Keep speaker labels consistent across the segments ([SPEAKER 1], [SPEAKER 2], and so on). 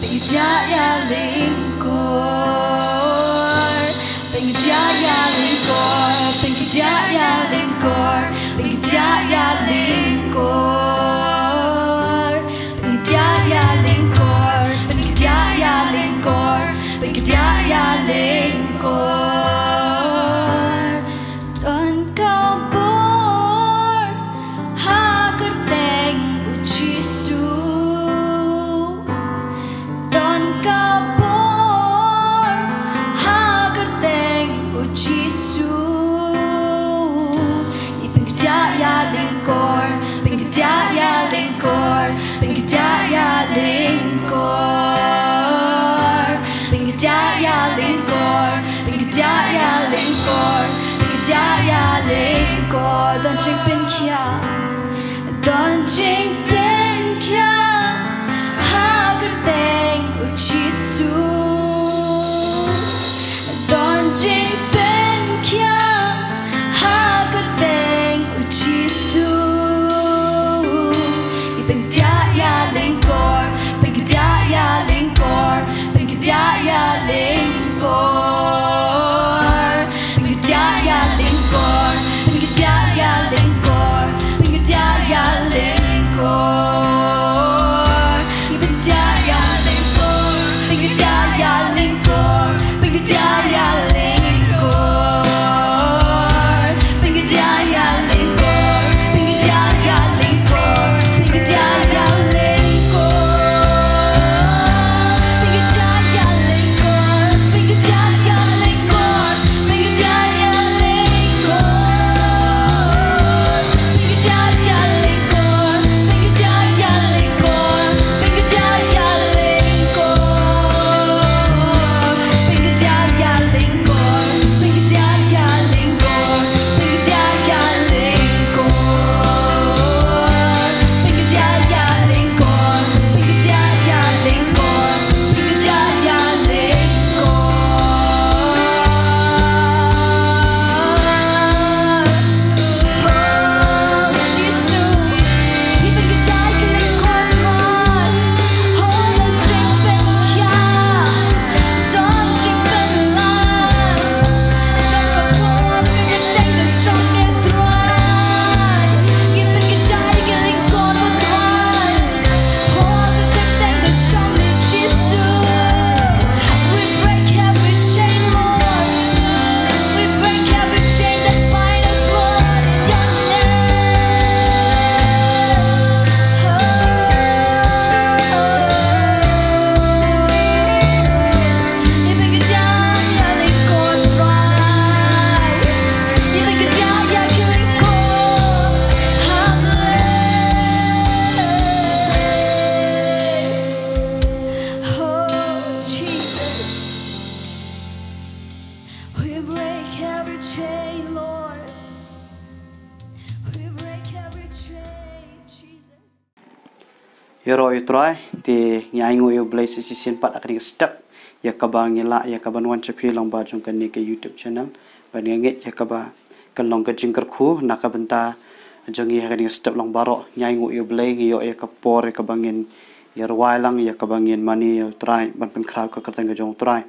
[SPEAKER 1] Pengjaya Lingkor, Pengjaya Lingkor, Pengjaya Lingkor, Pengjaya Lingkor, Pengjaya Lingkor, Pengjaya Lingkor, Pengjaya Lingkor. Tuan kabur hagar teng ucisu, Tuan kabur hagar teng ucisu. Pengjaya Lingkor, Pengjaya Lingkor, Pengjaya Lingkor, Pengjaya Lingkor, Pengjaya Lingkor, Pengjaya Lingkor. Don Ching Pin Kia, Don Ching Pin Kia, hagar teng ucisu, Don Ching Pin Kia, hagar teng ucisu. Pengjaya Lingkor, Pengjaya Lingkor, Pengjaya Lingkor, Pengjaya Lingkor, Pengjaya Lingkor, Pengjaya Lingkor, Pengjaya Lingkor, Pengjaya Lingkor, Pengjaya Lingkor, Pengjaya Lingkor, Pengjaya Lingkor, Pengjaya
[SPEAKER 2] Yoro itrai ti nyangu yo blai season 4 akan step ya kabang yela ya kaban wan chapi long ba jong kan ni ke YouTube channel ban nge ya kaba kan long ka jingkar khu nakabenta jong ya akan step long baro nyangu yo blai yo ya kapor ya kabangin ya rwailang ya kabangin mani yo trai ban pen khrau ka kertang jong trai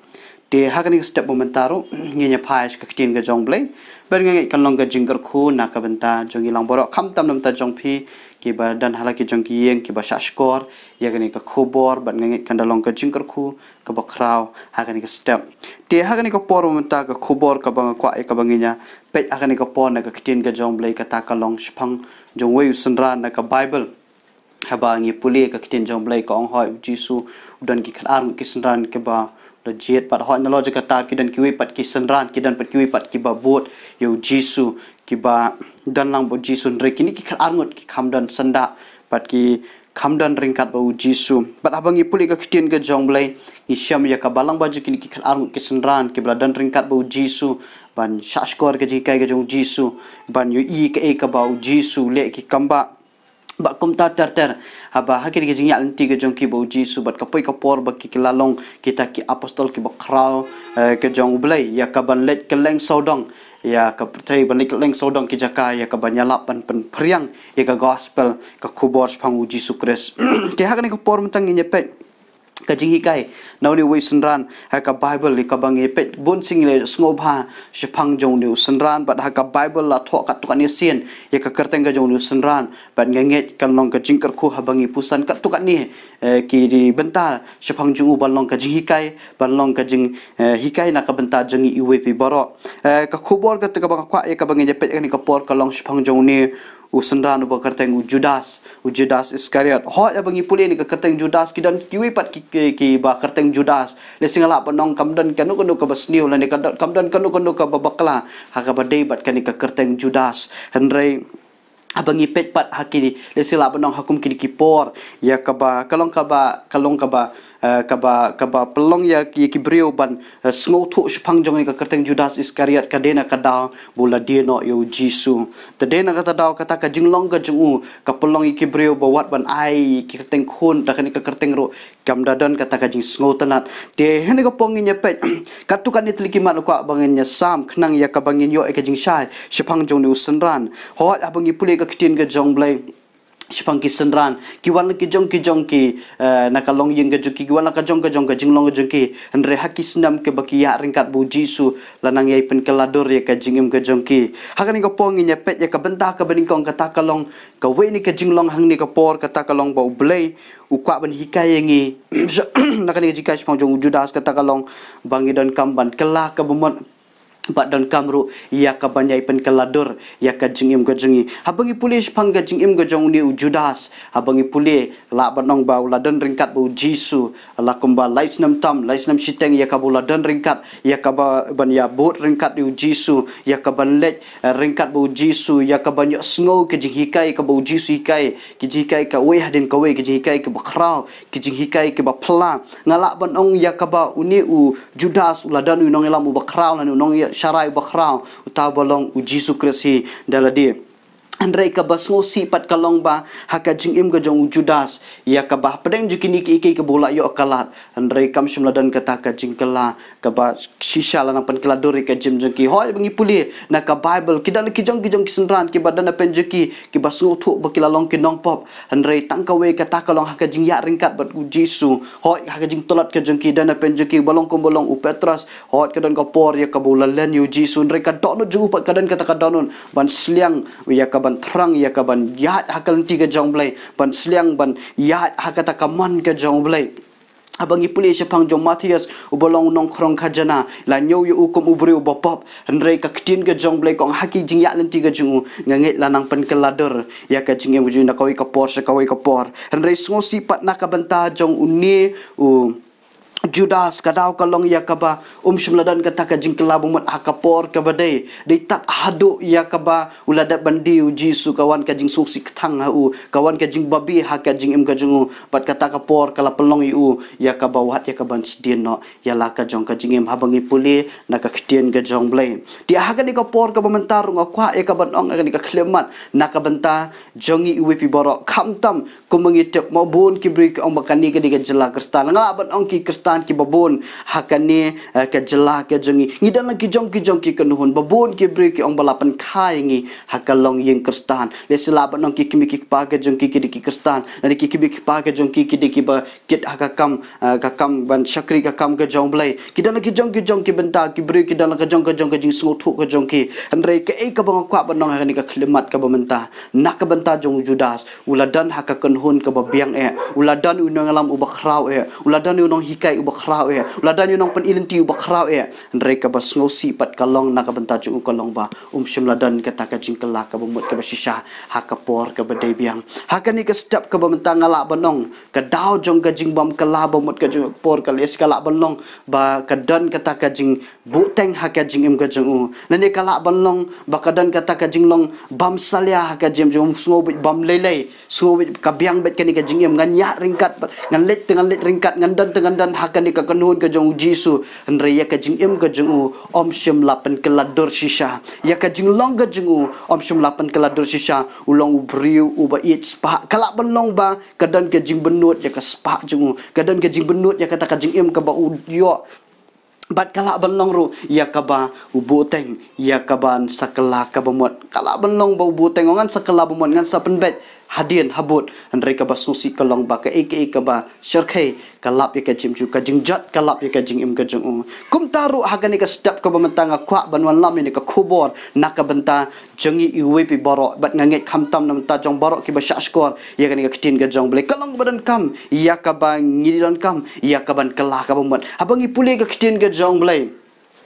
[SPEAKER 2] te hakan step momentaro ngenya phais ka ktin ga jong blai ban nge kan long ka jingkar khu nakabenta jong ilang baro kham tam nam ta jong phi kiba dan halaki jong kiyeng kiba shashkor ya gani ka khobor ban ngi kandalong ka jingkar khu ka bakraw hagani ka step te hagani ka por menta ka khobor ka bang kwa e ka banginya pe hagani ka por na ka kitin ka jong blai ka ta ka long shphang jong wei sunra na ka bible habangi puli ka kitin jong blai ka ong hoi jisu udan ki khar ki sunran ke ba da jet pat hoi na logic ka ta ki dan ki wei pat ki sunran ki dan pat ki wei pat ki ba bot yo jisu kiba dan lang bo jisu rekini ki khar arngot ki khamdan sanda pat ki khamdan ringkat bo jisu pat abangi puli ka kitin ka jong blai ni syam ya ka balang baju kini ki khar arngot ki senran ki dan ringkat bo jisu ban shashkor ka ji kai ka jong jisu ban yu i ka e ka bo jisu le ki kamba ba kumta ter haba hakir ke jingya anti ke jong ki bo jisu bat ka poi ka por ba ki lalong kita ki apostol ki bakrau ke jong blai ya ka ban let ke leng sodong ya ka pertai balik leng sodong ki jaka ya ka banyala pan priang ya ka gospel ka khubor phangu jisu kris te hakani ka por mtang ni pet kajing hikai nauni wei senran haka bible li kabangi pet bon sing le sngoba shapang jong ni senran bat haka bible la tho ka tukan sien ya ka kerteng ga jong ni senran bat ngenget kan long ka jingkar khu habangi pusan ka tukan ni ki di bental shapang jong balong ka jing hikai balong ka jing hikai na ka bental jong i wei pi baro ka khubor ka ka bang kwa ya ka bangi pet ni ka por ka long shapang jong ni usenran uba kerteng Judas Iskariot ho ya bangi puli ni ka kerteng Judas kidan kiwi pat ki ba kerteng Judas le singala panong kamdan kanu ka basniu la ni kamdan kanu ka babakla ha ka badai bat kan ka kerteng Judas henrei abangi pet pat hakini le sila panong hakum kini kipor ya ka ba kalong ka ba pelong ya ki brio ban sngo thu shpang jong ni ka kerteng Judas Iskariot ka dena ka daw bula deno yo Jisu ta dena kata daw kata ka jinglong ka jungu ka pelong ki brio bawat ban ai ki kerteng khun ta kan ka kerteng ro kam dadan kata ka jing sngo tanat de hene ka pongin nya pet katukan ni tliki mat ko bangin nya sam khnang ya ka bangin yo e ka jing shai shpang jong ni usenran ho abangi pule ka kitin ka jong blai shpang ki senran ki wan ki jong ki nakalong yeng ga juki wan ka jong ka jinglong ga ki andre hakis nam ke bakia ringkat bu Jisu lanang yai pen kelador ya ka jingim ga jong ki hakani ka pong nya pet ya ka benta ka beningkong kata kalong ka we ni ka jinglong hang ni ka por kata kalong bau blai ukwa ban hikai yengi nakani jika shpang jong Judas kata kalong bangi dan kamban kelah ka bomot bat dan kamru ya ka banyai pen kelador ya ka jingim ga jungi habangi pulis pangga jingim ga jong ni Judas habangi puli la banong bau ladan ringkat bu Jisu la kumba lais nam shiteng ya ka buladan ringkat ya ka ban ya bot ringkat ni Jisu ya ka ban lej ringkat bu Jisu ya ka banyak sngo ke jing hikai ka bu Jisu hikai ki hikai ka we hadin ka we ki hikai ka bakrau ki jing hikai ka bapla ngala banong ya ka ba uni Judas uladan unong elam u bakrau lan unong syarai bakrau utaw balong Jisu Kristi daladi Andrei ka basngo sipat kalong ba haka jingim ga jong Judas ya ka ba pedeng jukini ki ke bola yo kalat Andrei kam shimladan kata ka jingkala ka ba shisha lan pan keladori ka jim jong ki hoi bangi puli na ka Bible kidan ki jong ki senran ki badan pen juki ki basngo thu ba kilalong ki nong pop Andrei tangkawe kata kalong haka jing ya ringkat bat Jisu hoi haka jing tolat ka jong ki dan pen juki balong kom bolong u Petrus hoi kadan ka por ya ka bola len yu Jisu Andrei ka dono jung pat kadan kata ka donon ban sliang ya ka ban terang ya ka ban ya hakal tiga jong blai ban sliang ban ya hakata kaman ka jong blai abangi puli shapang jong Matius ubolong nong krong khajana la nyow yu ukum ubri ubapop henrei ka ktin ka jong blai kong haki jing ya len tiga jong nganget lanang pen kelador ya ka jing em ju na kawi ka por henrei sngo sipat na ka banta jong uni Judas kadau kalong ya kaba shimladan kata ka jingkela bumat hakapor ka badai dei tat hadu ya kaba ulada bandi Jisu kawan ka jing suksi thang hu kawan ka jing babi haka jing em ka jungu pat kata ka por kala pelong yu ya kaba wat ya kaban sedien no ya la ka jong ka jing em habangi puli na ka ktien ka jong blai dia haka ni ka por ka bementar ngakwa ya kaban ong ka ni ka klemat na ka benta jongi uwi pi borok khamtam kumangitep mabun kibri ka ong bakani ka di ka jela kristan ngalaban ong ki kristan ki babon hakani ke jela ke jongi ngidan lagi jong ki kenuhun babon ki bri ki ong balapan khai ngi hakalong yeng kristan le silaban ong ki kimi ki pa ke jong ki ki kristan dan ki kimi ki pa ke jong ki ki ba kit hakakam ban syakri kakam ke jong blai kidan lagi jong ki benta ki bri ki dan lagi jong ke jing sutu ke jong ki andre ke ka bang kwa banong hakani ka khlemat ka bamenta nak ka benta jong Judas uladan hakakenhun ka babiang uladan unong alam ubakrau uladan unong hikai bakrau ladan yunong pen ilinti bakrau mereka bas ngosi pat kalong nak benta ju kalong ba shimladan kata ka jingkela ka bumut ka basisha hakapor ka badai biang hakani ka step ka bamenta ngala banong ka daw jong ka jingbam kala bumut ka ju por ka les kala banong ba kadan kata ka jing buteng haka jing im ka jung nani kala banong ba kadan kata ka jinglong bam salya haka jim jong sngo bam lelei sngo ka biang bet kani ka jing im ngan ya ringkat ngan let ringkat ngan dan haka ni ka kanun ka jong Jisu andre ya ka jing em ka jong shim lapan kelador shisha ya ka jing long ka jong shim lapan kelador shisha ulong ubriu uba it spa kala benong ba kadan ka jing benut ya ka spa jong kadan ka jing benut ya kata ka jing em ka ba udio bat kala benong ru ya ka ba ubuteng ya ka ban sakala ka bamot kala benong ba ubuteng ngan sakala bamot ngan sa penbet hadien habut andrei ka ba susi ka long ba ka ka ba syarkai ka lap ya ka jim ju ka jingjat ka lap ya ka jing im ka jung kum taru hagan ka step ka ba mentanga kwa ban wan lam ni ka khubor nak ka benta jengi iwe pi borok bat nganget kham tam nam ta jong borok ki ba syak skor ya kan ka kitin ka jong blai kalong badan kam ya ka ba ngidan kam ya ka ban kelah ka bomot abangi pule ka kitin ka jong blai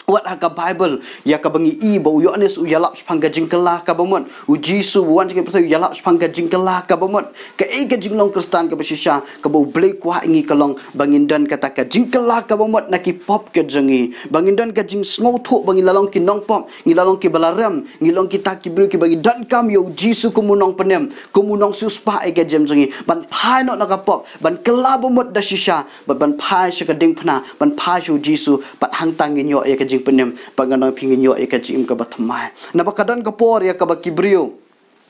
[SPEAKER 2] wat haka Bible ya ka bangi I ba Yohanes u yalap spanga jingkelah ka bomot u Jisu wan jing perso yalap spanga jingkelah ka bomot ka ka jinglong Kristen ka basisha ka bo blai kwa ingi kalong bangindan kata ka jingkelah ka bomot naki pop ke jengi bangindan ka jing sngo thu bangi lalong ki nong pop ngi lalong ki balaram ngi long kita ki bru ki bagi dan kam yo Jisu kumunong penem kumunong suspa ka jem jengi ban phai no naka pop ban kela bomot da shisha ban phai sha ka ding phna ban phai shu Jisu pat hang tangin yo ya ka jing penem pangano pingin yo ka jing ka batmai na bakadan ka por ya ka bakibrio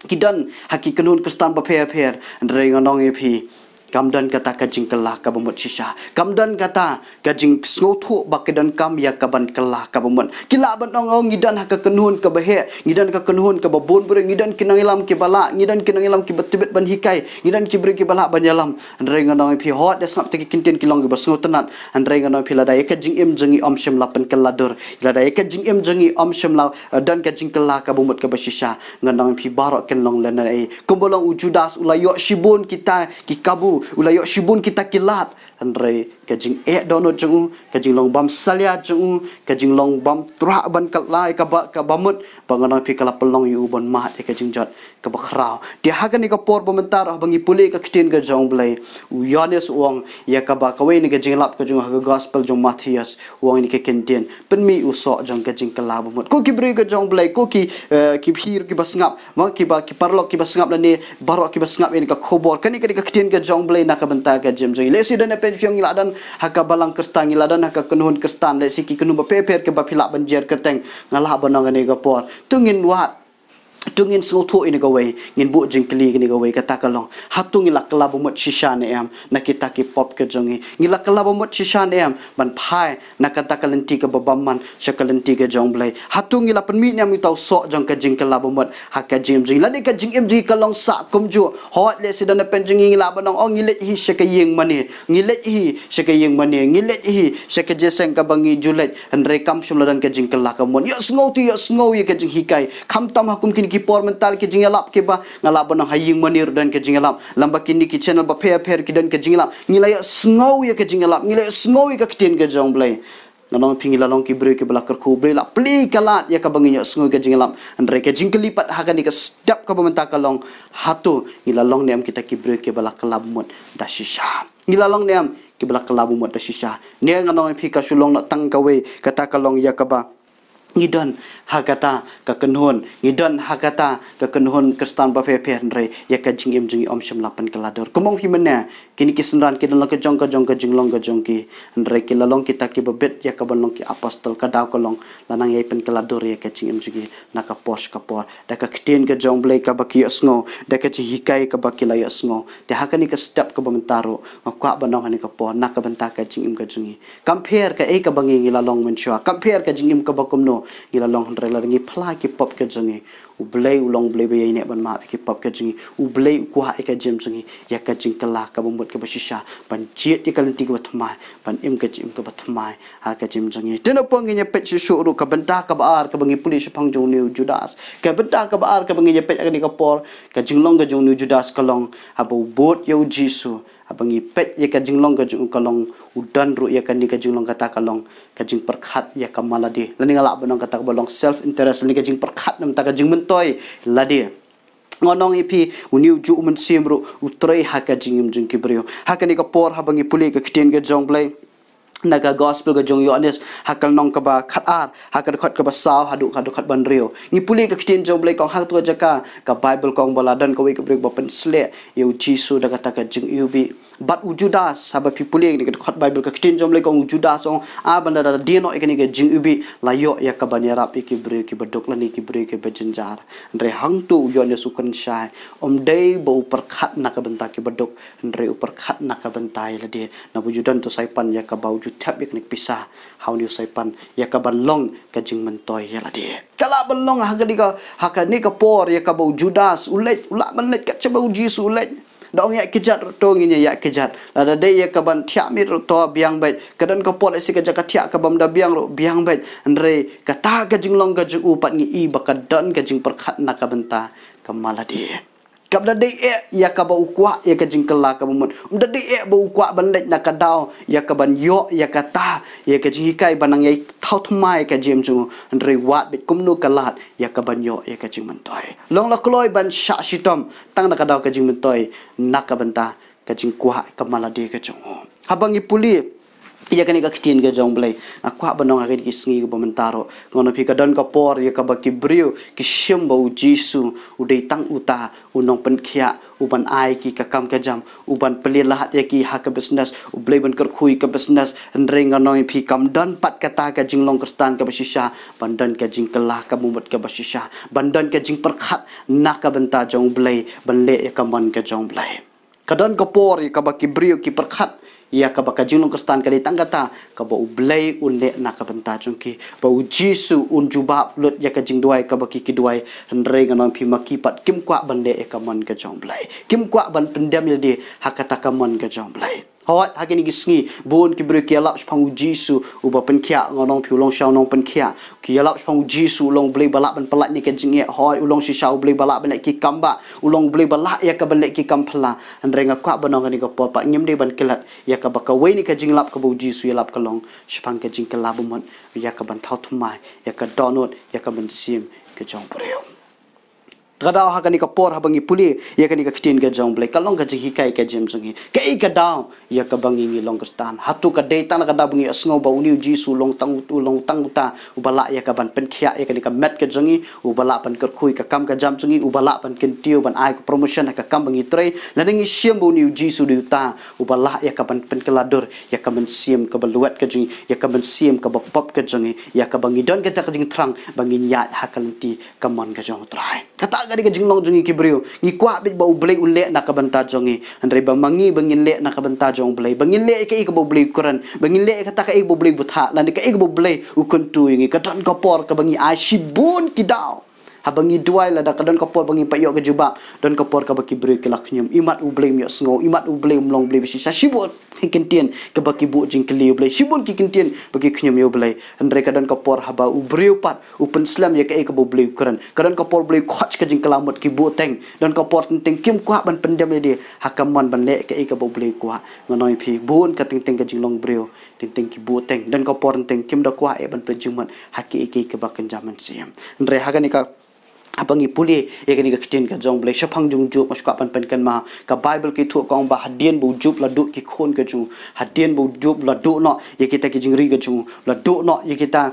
[SPEAKER 2] kidan haki kenun Kristen ba pher andre ngonong epi kamdan kata ka jing kelah ka bomot shisha kamdan kata ka jing snothu bakedan kam ya ka ban kelah ka bomot kila ban ong ngidan haka kenun ka bahe ngidan ka kenun ka babon bre ngidan kinangilam ki bala ngidan kinangilam ki betibet ban hikai ngidan ki bre ki bala ban yalam andre ngonong epi hot des ngap teki kinten kilong ba snotenat andre ngonong epi ladai ka jing em jengi om shem lapen keladur ladai ka jing em jengi om shem la dan ka jing kelah ka bomot ka bashisha ngonong epi barok ken long lena ai kumbolong ujudas ulayo shibun kita ki kabu ulayok shibun kita kilat andre kajing dono jung kajing long bam salia jung kajing long bam tra ban kalai ka bamut bangana pi kala pelong yu bon mat kajing jot ka bakrau dia hagan ni ka por pementar bangi puli ka kitin ka jong blai Yohanes wong ya ka ba ka we ni kajing lap ka jung ha gospel jong Matius wong ni ka kenten penmi usok jong kajing kala bamut ko ki bri ka jong blai ko ki hir ki basngap ma ki ba ki parlok ki basngap la ni barok ki basngap ni ka khobor kani ka kitin ka jong blai na ka benta ka jem jong le si dan pe fyong iladan haka balang Kristen iladan haka kenuhun Kristen le siki kenu ba peper ke ba pilak banjer keteng ngalah banang ni ka por tungin wat tungin snotho ini gawai ngin bu jingkli ini gawai kata kalong hatung ilak kelabu mot shisha ne am na kita ki pop ke jongi ngilak kelabu mot shisha ne am ban phai na kata kalenti ke babamman shakalenti ke jong blai hatung ilak penmi ne am tau sok jong ke jing kelabu mot hakka jing jing lade ka jing em ji kalong sa kumju hot le sidan pen jing ngilak banong ong ngilet hi shakayeng mani ngilet hi shakayeng mani ngilet hi shakajeseng ka bangi julet andre kam shuladan ke jing kelak mon ya snoti ya snow ya ke jing hikai kam tam hakum kin ki por mental ke jingalap ke ba ngalap banang haying manir dan ke jingalap lamba kini ki channel ba pher ki dan ke jingalap ngilaya snow ya ke jingalap ngilaya snow ya ke tin ke jong blai nganong pingila long ki bre ke belakar ku bre la pli kalat ya ka banginya snow ke jingalap andre ke jingkelipat hakan ni ke sedap ka bamenta kalong hatu ngilalong nem kita ki bre ke belakar labmut da shisha ngilalong nem ke belakar labmut da shisha ne nganong pi ka sulong na tang kawe kata kalong ya ka ba ngidan hakata ka kenhon ngidan hakata ka kenhon Kristen ba phe re ya ka jing em jing om sham lapan kelador komong fi mena kini ki senran ki dan ka jong ka jinglong ka jong ki andre ki lalong kita ki bebet ya ka banong ki apostol ka daw kolong lanang yai pen kelador ya ka jing em jing na ka pos ka por da ka kiten ka jong blai ka ba ki sngo da ka ji hikai ka ba ki la ya sngo de hakani ka step ka bamentaro ngakwa banong hani ka por na ka benta ka jing em ka jungi compare ka ka bangi ngilalong menshwa compare ka jing em ka bakomno gila long rela ngi pla ki pop ke jengi u blai u long blai be ne ban ma ki pop ke jengi u blai ku ha ka jem jengi ya ka jing kala ka bomot ke basisha ban jet ka lenti ka bathmai ban im ka jim ka bathmai ha ka jem jengi tena pongi nya pet shu ru ka benta ka baar ka bangi pulis phang jong new Judas ka benta ka baar ka bangi nya pet ka ni ka por ka jinglong ka jong new Judas ka long abu bot yo Jisu abangi pet ya ka jinglong ka jong kalong udan ru ya ka ni ka jinglong kata kalong ka jing perkhat ya ka maladi lani ngala banong kata balong self interest ni ka jing perkhat nam ta ka jing mentoy ladi ngonong ipi uniu ju men simru utrei ha ka jing jing kibrio ha ka ni ka por ha bangi puli ka kiten ka jong blai naga gospel ka jong Yohanes hakal nong ka ba khatar hakal khat ka ba saw hadu khat ban rio ni puli ka kitin jong blai kong hak tu jaka ka Bible kong baladan ka we ka break ba pen sle yu Jisu da kata ka jing ubi bat Judas sahabat pipuli ni khot Bible ka kitin jom le kong Judas ong banda da dia no ikani ke jing ubi layo ya ka banyarap ki bre ki bedok lani ki bre ki bejenjar ndre hang tu yon ya sukan syai dei bo perkhat na ka benta ki bedok ndre perkhat na ka bentai la dia na bujudan tu saipan ya ka bau ju thap ik nik pisah hau ni saipan ya ka ban long ka jing mentoy ya la dia kala ban long ha ka ni ka por ya ka bau Judas ulet ula menet ka bau Jisu ulet dong ya kejat rotong ini ya kejat ada de ya ka ban thia mi ro to biang bai kadan ka pot si ka jaka thia ka bam da biang ro biang bai andre ka ta ka jing long ka ju upat ngi i bakadan ka jing perkhat na ka benta kamala dia kabda de ya ka ba ukwa ya ka jing kala ka mun de ba ukwa ban lek na ka daw ya ka ban yo ya ka ta ya ka jing hikai banang yai thau thmai ka jem chu andre wat bit kumnu kalat ya ka ban yo ya ka jing mentoy long la kloi ban sha shitom tang na ka daw ka jing mentoy nak ka benta ka jing kwa kamala de ka chu habang ipuli ia kani ka kitin ga jong blai aku banong agin kisngi ko bamentaro ngono pi ka don ka por ya ka baki brio ki shim bau Jisu udai tang uta unong penkhia uban ai ki ka kam ka jam uban pelilahat ya ki ha ka business ublai ban ker khui ka business ndreng ngai pi kam don pat kata ka jing long kristan ka basisha bandan ka jing kelah ka mumet ka basisha bandan ka jing perkhat nak ka benta jong blai ban le ya ka man ka jong blai ka don ka por ya ka baki brio ki perkhat ya ka baka jinglong kristan ka ditang kata ka ba ublay unle na ka benta chungki ba Jisu un jubab lut ya ka jingduai ka baki kiduai andre nganon pi makipat kim kwa bande e ka man ka jongblai kim kwa ban pendam ya di hakata ka man ka jongblai hawat hakini gisngi bon ki bre ki alap pang Jisu uba penkhia ngonong pi ulong shau nong penkhia ki alap pang Jisu ulong blay balak ban pelat ni ka jinge hoi ulong si shau blay balak ban ki kamba ulong blay balak ya ka ban ki kampla andre ngakwa banong ni ka pot pa ngim de ban kelat ya ka baka wei ni ka jinglap ka bu Jisu ya lap ka long spang ka jing ka labumon ya ka ban thau thmai ya ka donot ya ka ban sim ka jong breu Kadao hakani ka por habangi puli ya kani ka kitin ka jong blai kalong ka jing hikai ka jem sungi kai ka daw ya ka bangi ngi long kristan hatu ka data na ka da bangi asngo ba uniu Jisu long tang ta ubala ya ka ban penkhia ya kani ka met ka jongi ubala pan ka khui ka kam ka jam sungi ubala pan kentiu ban ai ka promotion ka kam bangi tre laningi siam ba uniu Jisu diuta ubala ya ka ban penkeladur ya ka ban siam ka baluat ka jongi ya ka ban siam ka bapop ka jongi ya ka bangi don ka jing trang bangi nyat hakalenti ka mon ka jong trai kata gadi ka jinglong jongi kibrio ngi kwa bit ba ublay unle na ka banta jongi andre ba mangi bangin le na ka banta jong blay bangin le ka ba ublay kuran bangin le ka ta ka ba ublay butha lan ka ba ublay ukuntu ngi ka don ka por ka bangi ai shibun kidaw habangi duai la da ka don ka por bangi payo ka juba don ka por ka ba kibrio ki laknyum imat ublay mi sngo imat ublay mlong blay bisi sa shibun kintian ka ba kibu jing kli ublay shibun ki kintian bagi knyum yo blay andre ka don ka por haba ubrio pat upen slam ya ka ba ublay kuran ka don ka por blay khoch ka jing kalamot ki bu teng don ka por teng kim kwa ban pendam dia hakaman ban le ka ba ublay kwa nganoi phi bun ka teng ka jing long brio teng ki bu teng don ka por teng kim da kwa e ban prejuman haki ka ba kenjaman siam andre hagani ka abangi puli ekani ka kitin ka jong blai shapang jung jup maska pan kan ma ka Bible ki thu kong ba hadien bu jup la du ki khon ka chu hadien bu jup la du no ye kita ki jingri ka chu la du no ye kita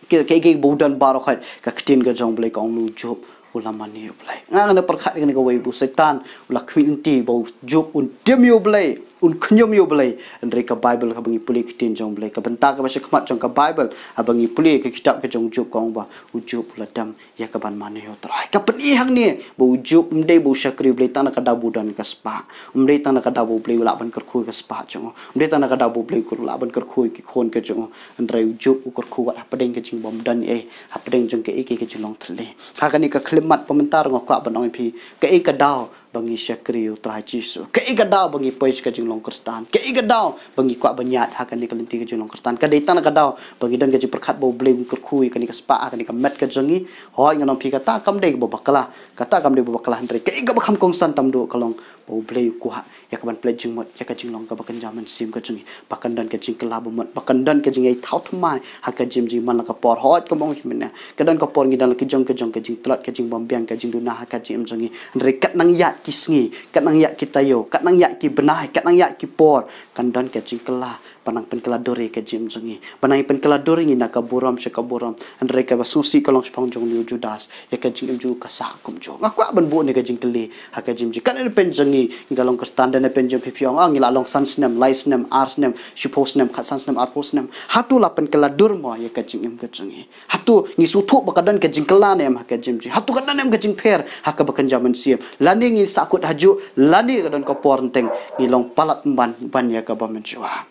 [SPEAKER 2] ke bu dan baro khat ka kitin ka jong blai kong lu jup ulamani blai ngang na perkhat ni ka wei bu setan ula kwinti bu jup un dem yo blai un knyom yo blai andre ka Bible ka bangi puli kitin jong blai ka benta ka basya khmat jong ka Bible abangi puli ka kitab ka jong jup kong ba ujup la dam ya ka ban mane yo trai ka peni hang ni bu ujup mde bu syakri blai tan ka dabu dan ka spa mde tan ka dabu blai la ban ker khu ka spa jong mde tan ka dabu blai ku la ban ker khu ki khon ka jong andre ujup u ker khu wa padeng ka jing bom dan padeng jong ke ke jilong thle ha ka ni ka khlemat pamentar ngok banong pi ka ka daw bangi syakriu trai Jisu ke ka daw bangi pois ka jinglong kristan ke ka daw bangi kwa banyat ha kan ni kalenti ka jinglong kristan ka deitan ka daw bangi dan ka ji perkhat bo bleng kur khui ka ni ka spa ka ni ka met ka jongi hoi nganom pi kata kam dei bo bakala kata kam dei bo bakala andre ke ka bakham kong san tam do kalong bo bleng kwa ya ka ban pledging mot ya ka jinglong ka bakan jaman sim ka jongi bakan dan ka jing kelab mot bakan dan ka jing ai thau thmai ha ka jim jing man ka por hoi ka mong chimena ka dan ka por ngi dan ka jong ka jing tlat ka jing bom biang ka jing duna ha ka jim jongi andre kat nang ya kisngi kat nang ya kita yo kat nang ya ki benai kat nang ya ki por kan dan ka jing kala panang penkeladori ke jim jungi panang penkeladori ni nak buram syakaburam andre ka basusi kalong spang jong liu judas ya ka jing ju ka sa kum jong aku ban bu ne ka jing keli ha ka jim ji kan pen jungi galong ka standard ne pen jong pipiong ngila long sans nem lais nem ars nem shipos nem khasan nem arpos nem hatu la penkeladur mo ya ka jing ka jungi hatu ngisu thu bakadan ka jing kela nem ha ka jim ji hatu kadan nem ka jing per ha ka bakan jaman siam lani ngi sakut haju lani ka don ka pornteng ngilong palat ban ya ka bamen jua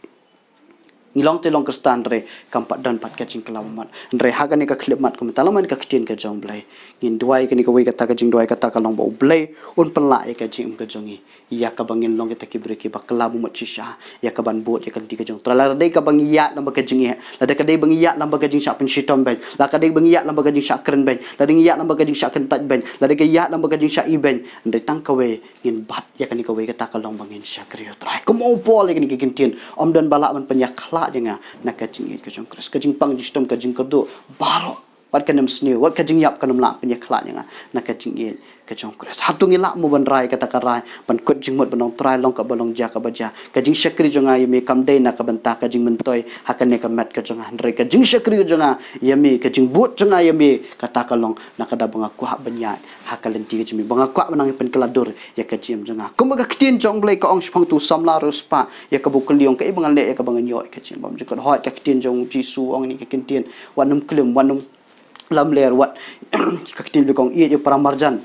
[SPEAKER 2] ngilong telong kristan re kampat dan pat kacing kelamat re haga ni ka khlemat kum talaman ka ktin ka jong blai ngin duai ka ni ka wei kata ka jing duai kata ka long bo blai un penla ya ka jing ka jongi ya ka bangin long kita ki breki ba kelabu mat shisha ya ka ban bot ya ka ka jong trala dei ka bang ya lam ka jing ya la da ka dei bang ya lam ka jing sha pen shitom ben la ka dei bang ya lam ka jing sha kren ben la dei ya lam ka jing sha kren tat ben la dei ka ya lam ka jing sha i ben re tang ka we ngin bat ya ka ni ka wei kata ka long bangin sha kriyo trai ko mo pol ya ka ni ka kintin om dan balak man penyak jangan nak kajing it kajong kres kajing pang jistom kajing kerdo baro wat kanem snew wat kajing yap kanem lak punya khlak jangan nak kajing it kajong kres hatung ilak mu ban rai kata karai ban kot jing mot banong trai long ka balong ja ka baja kajing syakri jonga yemi kam dei nak ka benta kajing mentoi hakan ne ka mat kajong andre kajing syakri jonga yemi kajing but jonga yemi kata kalong nak kada banga ku hak banyat hakalen ti kajing banga ku banang pen keladur ya kajim jonga kumaga ktin jong blai ka ong spang tu samla ruspa ya ka bukliong ka ibang le ya ka banga nyoy kajing bam jukot hot ka ktin jong jisu ong ni ka kintin wanum klem wanum lam ler wat ka ktin bekong ie yo paramarjan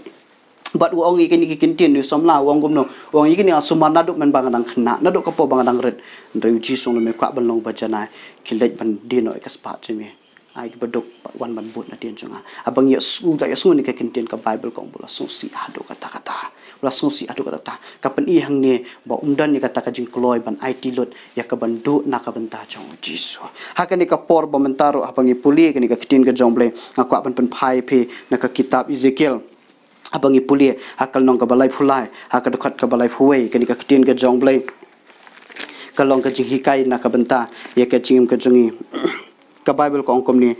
[SPEAKER 2] bat uang ikan kintin di somla uang gumno uang ikan yang sumar naduk men bangadang kena naduk kapo bangadang red ndreu ji song me kwa ban long bajana kilet ban dino ka spat jemi ai bedok wan ban but na tin chunga abang ya su da ya su ni ka kintin ka bible kong bula susi adu kata-kata bula susi adu kata kapan i hang ni ba umdan ni kata ka jing kloy ban it lot ya ka bandu na ka benta jong jisu hakan ni ka por ba mentaro abang i puli ka ni ka kitin ka jong ble ngakwa ban pen phai phe na ka kitab Ezekiel abang ipuli hakal nong ka balai phulai hakal khat ka balai phuwei kani ka ktin ka jong blai kalong ka jing hikai na ka benta ya ka jing ka jungi ka bible ko ongkom ni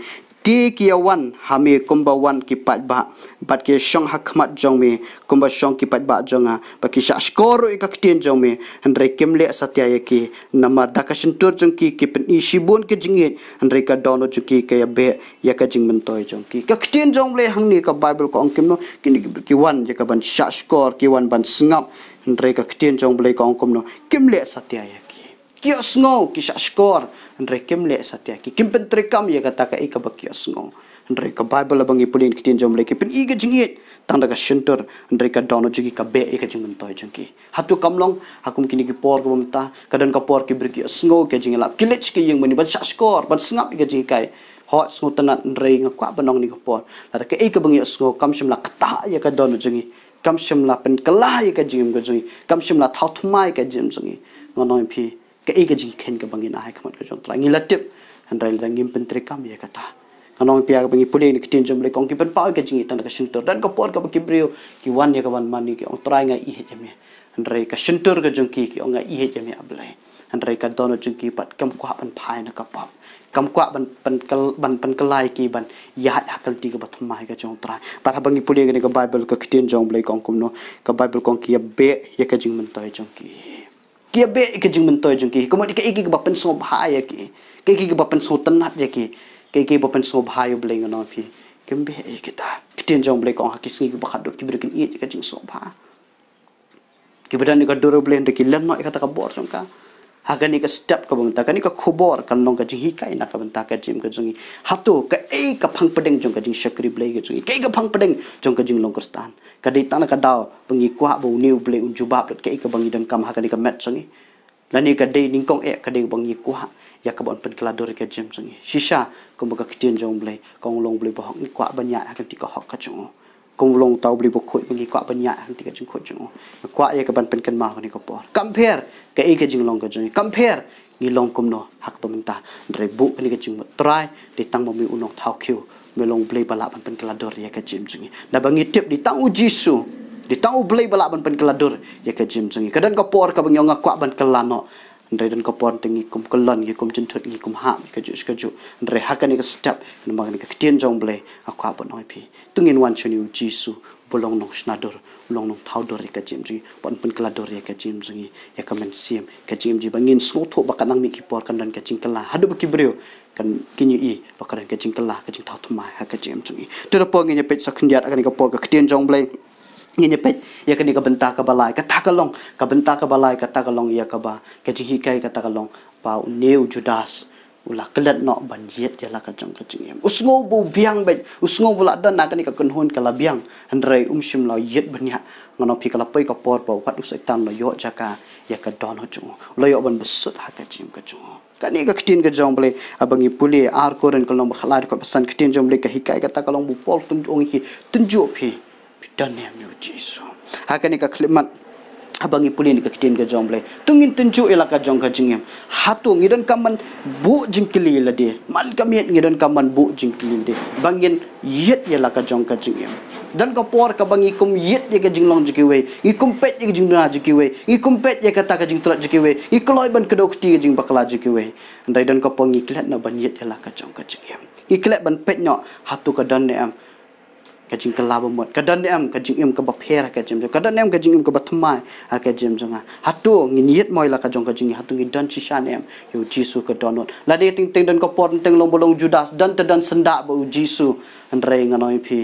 [SPEAKER 2] ti ki wan hami kumba wan ki pat ba bat ki shong hakmat jong mi kumba shong ki pat ba jonga ba ki sha skoro ka ktin jong mi andre kemle satya ya ki nama dakashin tur jong ki pen ishibun ke jingit andre ka dono chuki ka ya be ya ka jing mentoy jong ki ka ktin jong le hang ni ka bible ko ongkim no ki wan ya ka ban sha skor ki wan ban sngap andre ka ktin jong le ko ongkom no kemle satya ya kios ngo ki sha skor andre kemle satya ki kimpen trekam ya kata ka ika bakios ngo andre ka bible abang ipulin kitin jom le ki pen iga jingit tang daga shintur andre ka dono jugi ka be ika jing mentoy jengki hatu kamlong hakum kini ki por ko mta kadan ka por ki berki ngo ke jing lap kilech ki yang mani ban sha skor ban sngap ika jing kai hot ngo tanat andre ngakwa banong ni ka por la ka ika bangi ngo kam shim la kata ya ka dono jungi kam shim la pen kala ya ka jing ga jungi kam shim la thau thmai ka jim jungi ngonoi phi ka ika jing ken ka bangin ai khamat ka jong tra ngilatip handrai la ngim pentri kam ya kata kanong pia ka bangi puli ni kitin jom le kong ki pen pa ka jing tan ka shintur dan ka por ka ki brio ki wan ya ka wan mani ki ong trai nga i he jame handrai ka shintur ka jong ki ong nga i he jame ablai handrai ka dono jong ki pat kam kwa ban phai na ka pap kam kwa ban pan kalai ki ban ya hakal ti ka bathmai ka jong trai par bangi puli ni ka bible ka kitin jom le kong kum no ka bible kong ki ya be ya ka jing mentai jong ki kia be ke jing mentoy jung ki komodi ke iki ke bapen so bahaya ki ke iki ke bapen so tenat je ki ke iki bapen so bahaya bleng no phi kembe e kita kiten jong bleng kong hakis ngi bakhat dok ki brekin i ke jing so bha ki bedan ni ka doro bleng de ki len no kata ka bor jong ka hagan ni ka step ka bang ta kan ni ka khobor kan long ka jing hikai na ka benta ka jim ka jung hatu ka e ka phang pedeng jong ka jing shakri bleng ka jung ke ka phang pedeng jong ka jing long kristan kadai tanah kadau pengi kuah bau niu beli unjubab ke ika bangi dan kam hakani ka met sangi lani kadai ningkong kadai bangi kuah ya ka bon pen kelador ke jem sangi shisha kumbaga kitien jong beli kong long beli bohok ni kuah banyak hakan tika hok ka jong kong long tau beli bokoi bangi kuah banyak hakan tika jong ko jong kuah ya ka ban pen ken ma ni ko por compare ke ika jing long ka jong compare ni long kumno hak pemerintah ndre bu ni ka jing try ditang mami unong thau kiu melong blay balak pen kelador ya ka jim jungi na bangi tip di tang jisu di tang blay balak pen kelador ya ka jim jungi kadan ka por ka bangi ngakwa ban kelano ndai dan kapon tengi kum kelon ngi kum jentut ngi kum ha kaju ndai hakan ni step nang ni ka ktien jong ble aku apa noi pi tungin wan chuni jisu bolong nong snador long nong thaudor ka jimji pon kelador ka jimji ya ka men sim ka jimji bangin so tho bakanang mi ki por kan dan ka jingkala hadu ba ki breu kan kinyu i bakaran ka jingkala ka jing thau thumai ha ka jimji tera po ngi pet sakhndiat akan ka por ka ktien jong ble ngi pet ya ka ni ka benta ka balai ka takalong ka benta ka balai ka takalong ya ka ba ka jing hikai ka takalong pa neu judas ulah kelat nok banjit ya lah kacang kacang usngo bu biang bet usngo bula dan nak ni ka kunhun kala biang handrai sim la yet banyak ngono pi kala pai ka por pau kat usai tan lo yo jaka ya ka don ho chung lo yo ban besut ha ka jim ka chung kani ka ktin ka jong ble abangi puli ar koren kalong bakhala ko pesan ktin jong ble ka hikai kata kalong bu pol tun ong hi tunju pi dan ne mi jisu ha kani ka klimat abangi pulin ka ktin ka jong ble tungin tunju ela ka jong ka jingem hatu ngidan kaman bu jingkili la de man kamiet ngidan kaman bu jingkili de bangin yet ela ka jong ka jingem dan ka por ka bangi kum yet ye ka jinglong jikiwe ngi kumpet ye ka jingna jikiwe ngi kumpet ye ka ta ka jing trat jikiwe ngi kloi ban ka dokti jing bakla jikiwe ndai dan ka pongi klet na ban yet ela ka jong ka jingem ngi klet ban pet nyo hatu ka dan ne am kajing kelaba mot kadan em kajing em ke bapera kajing kadan em kajing em ke batmai ha kajing jonga hatu nginiet moi la kajong kajing hatu ngi dan sishan em yo jisu ke donot la de ting ting dan ko pon teng long bolong judas dan te dan senda ba jisu andre nganoi pi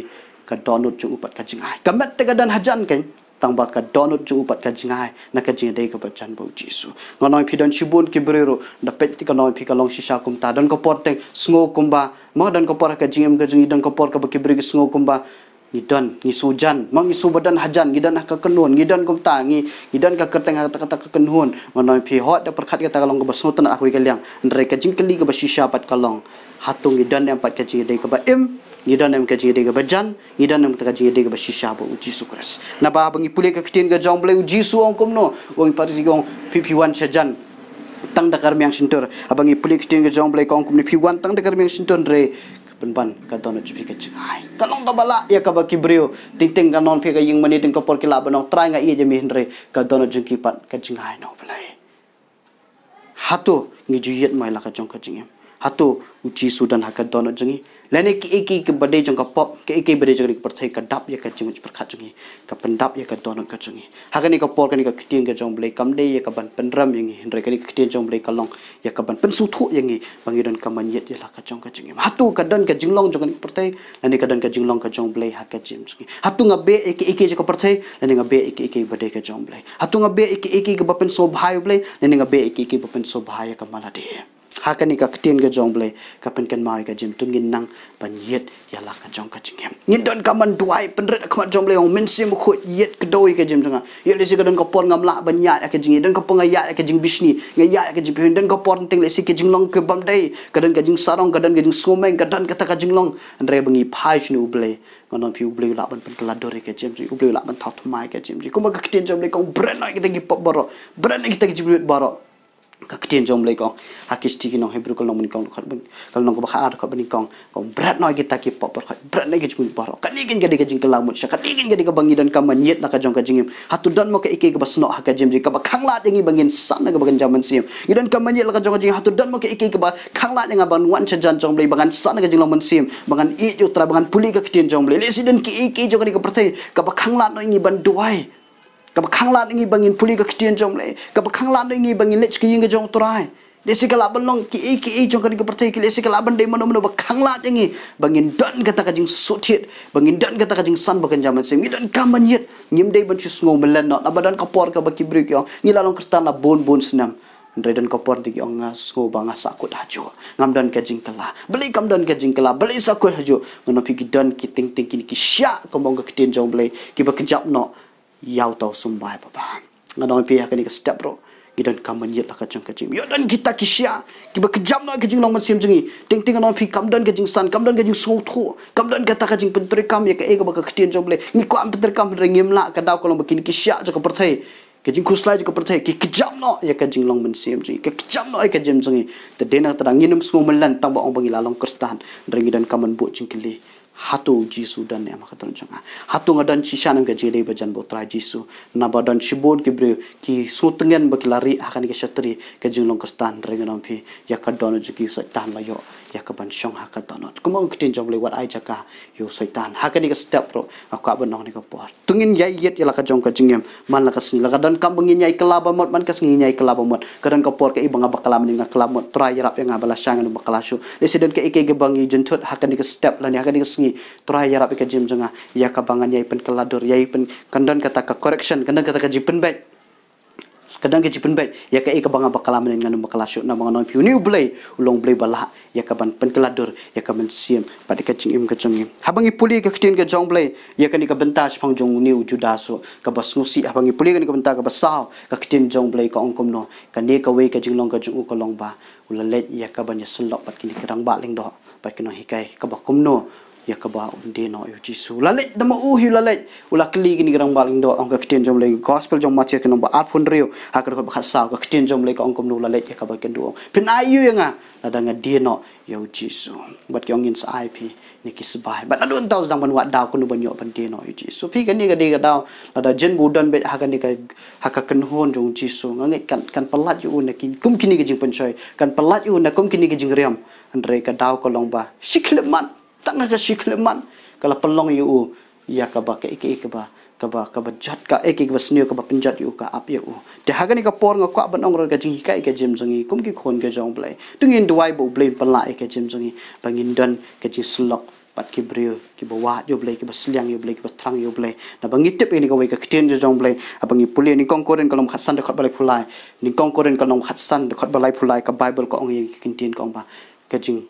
[SPEAKER 2] ka donot ju upat kajing ai kamet te kadan hajan kan tang ba ka donut ju upat kajing ai na kajing dei ka bacan ba jisu nganoi pi dan chibun ki brero da pet ti kanoi pi kalong sisa kum ta dan ko pon teng sngo kumba ma dan ko por kajing em kajing dan ko por ka ba ki brigi sngo kumba ngidan ngi sujan mang ngi subadan hajan ngidan ka kenun ngidan kum ta ngidan ka kerteng kata ka kenun manoi phi hot da perkhat kata kalong ka basno tan aku kaliang ndrai ka jingkeli ka basisha pat kalong hatung ngidan em pat ka jing dei ka ba em ngidan em ka jing dei ka ba jan ngidan em ka jing dei ka basisha ba jisu kris na ba bangi pule ka ktin ka jong ble jisu ong kum no ong parisi gong pp1 sajan tang dakar miang sintur abangi pule ktin ka jong ble kong kum ni pp1 tang dakar miang sintur re penban katon jupi ka ai kalong ka bala ya ka ba kibrio ting ting kanon phe ka ying mani ting ka por kila banong try nga i je mi hendre ka don jungki pat ka jingai no blai hatu ngi juyet mai la ka jong ka jingem hatu uci sudan ha ka don jungi lene ki eki ke bade jong ka pop ke eki bade jong ka perthai ka dap ya ka jing perkhat jungi ka pendap ya ka don ka jungi ha ka ni ka por ka ni ka kitin ka jong blai kam de ya ka ban penram yang hendre ka ni ka kitin jong blai kalong ya ka ban pensu thu yang bangi don ka manyet ya la ka jong ka jingem hatu ka dan ka jinglong jong ka ni perthai lene ka dan ka jinglong ka jong blai ha ka jim jungi hatu nga be eki je ka perthai lene nga be eki bade ka jong blai hatu nga be eki ka bapen so bhai blai lene nga be eki bapen so bhai ka malade hakani ka ktin ga jong blai ka pen kan mai ka jim tungin nang ban yet ya la ka jong ka jingem ngin don ka man duai penret ka jong blai ong men sim khu yet ka doi ka jim janga ye le si ka don ka pon ngam la ban ya ka jing don ka pon ya ka jing bisni ngaya ka jing don ka pon ting le si ka jing long ke bam dai ka don ka jing sarong ka don ka jing someng ka don ka ta ka jing long andre bangi phai chnu blai ngonon pi ublei la ban pen kelador ke jim ji ublei la ban thau thmai ke jim ji kuma ka ktin jom blai kong brand noi kita gi pop baro brand kita gi jibrit baro ka ktin jom blai kong hakis ti nong hebru kong mun kong khat ban kal nong ko bakha khat ban kong brand noi kita ki pop baro brand noi gi jibrit baro kan igin gadi ka jing kelamut sya kan igin gadi ka bangi dan ka manyet na ka jong ka jingim hatu dan mo ka ike ka basno ha ka jim ji ka ba khangla dingi bangin san na ka bagan jaman sim idan ka manyet la ka jong ka jing hatu dan mo ka ike ka ba khangla dinga ban wan cha jan jong blai bangan san na ka jing long man sim bangan i ju tra bangan puli ka ktin jong blai lesiden ki ike jong ka perthai ka ba khangla no ingi ban duai ka ba khangla ingi bangin puli ka ktin jong blai ka ba khangla no ingi bangin lech ki ying jong turai desi kala balong ki ike jong ka perthai ki lesi kala ban dei mano ba khangla ingi bangin dan kata ka jing suthit bangin dan kata ka jing san bagan jaman sim dan ka manyet ngim dei ban chus ngo melan no abadan ka por ka ba ki brik yo ngilalong kristan na bon senam Redan kopor tigi ongas ngo banga sakut hajo ngamdan ka jingkala beli kamdan ka jingkala beli sakut hajo ngono pigi dan ki ting ting ki sya komong ka ktin jong beli ki ba kejap no yau tau sumbai papa ngono pi hakani ka step bro gidan kaman yet la ka jong ka jim yo dan kita ki sya ki ba kejap no ka jing long sim jingi ting ting ngono pi kamdan ka jing san kamdan ka jing so thu kamdan ka ta ka jing pentri kam ya ka e ka ba ka ktin jong beli ni ko am pentri kam rengim la ka daw kolong bakini ki sya jo ka perthai kajing kuslai juga percaya ki kejam no ya kajing long men sim ji ki kejam no ai kajim jungi te dena terang nginum semua melan tang ba ong bangi lalong kristan drengi dan kaman bu jingkeli hatu Jisu dan ya makatan jonga hatu ngadan cishan ga jele bajan botra Jisu na badan shibon ki bre ki sutengen bakilari akan ke shatri ke jinglong kristan rengan phi ya kadon juki saitan la yo ya ka ban shong hakatan kumong kitin jong le wat ai jaka yo saitan hakan ke step pro akwa banong ni ka por tungin yai yet ya la ka jong ka jingem man la ka sni la kadan kam bangin yai kelaba mot man ka sni nyai kelaba mot kadan ka por ke ibang bakala men nga kelaba mot try rap yang ngabala shangan bakala shu lesiden ke ike gebangi jentut hakan ke step la ni hakan ke sni try yarap ke jim jonga ya ka bangan yai pen keladur yai pen kandan kata ka correction kandan kata ka jipen baik kadang ke jipen baik ya ka banga bakala men nganu bakala shu na bangan piu ni ublay ulong blay bala ya ka ban pen keladur ya ka men sim pada ka jing im ka jong habangi puli ka ktin ka jong blay ya ka ni ka bentas pang jong ni judaso ka bas ngusi habangi puli ka ni ka benta ka basau ka ktin jong blay ka ongkom no ka ni ka we ka jinglong ka jong ko long ba ulalet ya ka ban ya selok pat kini kerang ba ling do pat kino hikai ka bakum no ya ka ba unde no yo Jisu lalet dama uhi lalet ula kli gini gerang baling do ang ka ktin jom le gospel jom mati ka no ba at pun rio ha ka ba khasa ka ktin jom le ka ongkom no lalet ya ka ba kendo pin ayu nga ladanga dia no yo Jisu bat ki ongin sa ip ni ki sebai bat adun taus dang ban wat daw ko no banyo ban dia no yo Jisu pi ka ni ka de ka daw lada jen budan be ha ka ni ka ha ka ken hon jong Jisu ngange kan pelat yu na ki kum kini ka jing pensoy kan pelat yu na kum kini ka jing riam andre ka daw ko long ba sikleman tanga ka sikleman kala pelong yu ya ka ba ka ike ba jat ka ike ba snio ka ba penjat yu ka ap yu de haga ni ka por nga kwa ban ong ka jing hikai ka jim zongi kum ki khon ka jong blai tungin duai bo blai pala ka jim zongi bangin dan ka ji slok pat ki brio ki bawa yu blai ki ba sliang yu blai ki ba trang yu blai na bangi tip ni ka wai ka kten jong blai abangi puli ni kong koren kalom khatsan de khat balai phulai ni kong koren kalom khatsan de khat balai phulai ka bible ko ong yi kintin kong ba ka jing